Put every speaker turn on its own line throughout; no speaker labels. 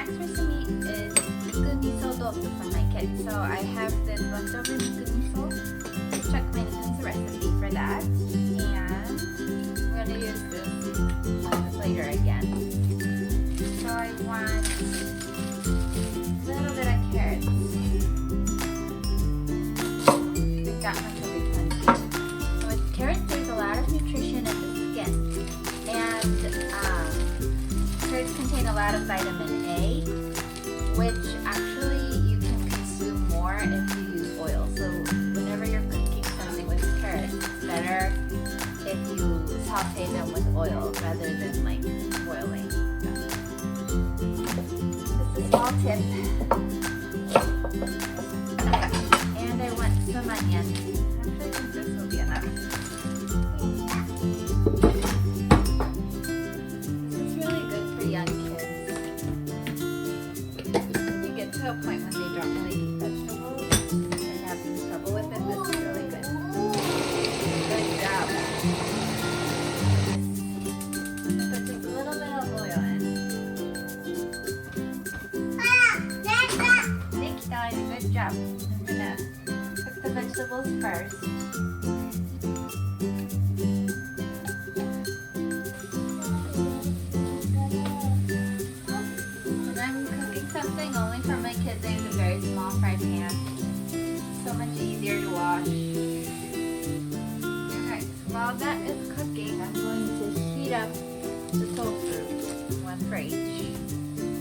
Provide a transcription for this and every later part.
next recipe is肉味噌豆腐for my kids. So I have this leftover肉味噌. Check my肉味噌recipe for that. And we're going to use this later again. So I want a little bit of carrots. I think that much will be plenty. So with carrots, there's a lot of nutrition in the skin. And carrots contain a lot of vitamin A, which actually you can consume more if you use oil. So whenever you're cooking something with carrots, it's better if you saute them with oil rather than like boiling. This is all tip. And I want some onion. Actually, I think this will be enough. This is really good for young kids. When you get to a point when they don't really eat vegetables and having trouble with it, this is really good. Good job. Put just a little bit of oil in. Thank you, darling. Good job. I'm gonna cook the vegetables first. And I'm cooking something only for my kids. I use a very small fry pan. So much easier to wash. Alright, so while that is cooking, I'm going to heat up the tofu, one for each.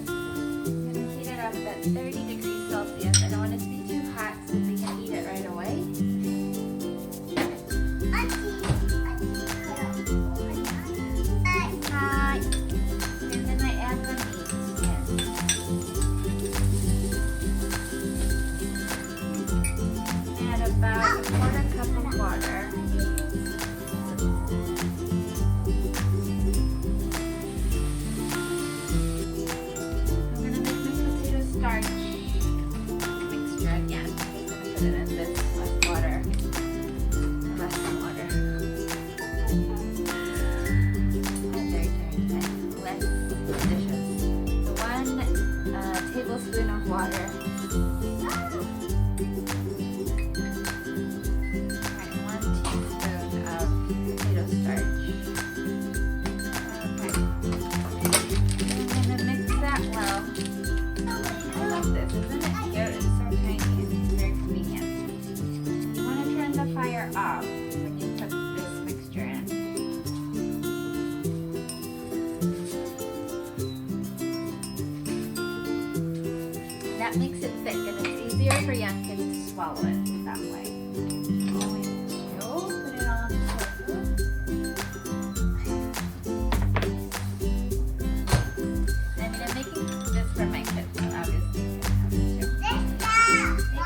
I'm going to heat it up at 30 degrees Celsius. I don't want it to be too hot so we can eat it right away. It's hot. And then I add the meat in. Add about a quarter cup of water. I'm going to make my potato starch mixture again. I'm going to put it in this less water. Less water. And there's less dishes. So 1 tablespoon of water. Alright, 1 teaspoon of potato starch. Okay. I'm going to mix that well. I love this. Isn't it cute? It's so tiny and very convenient. You want to turn the fire off when you put this mixture in. That makes it thick and it's easier for young kids to swallow it that way. I'm going to put it on the tofu. I mean, I'm making this for my kids, so obviously you can have it too.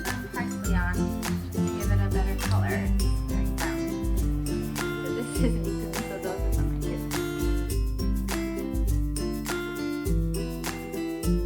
Some parsley on to give it a better color. It's very brown. So this is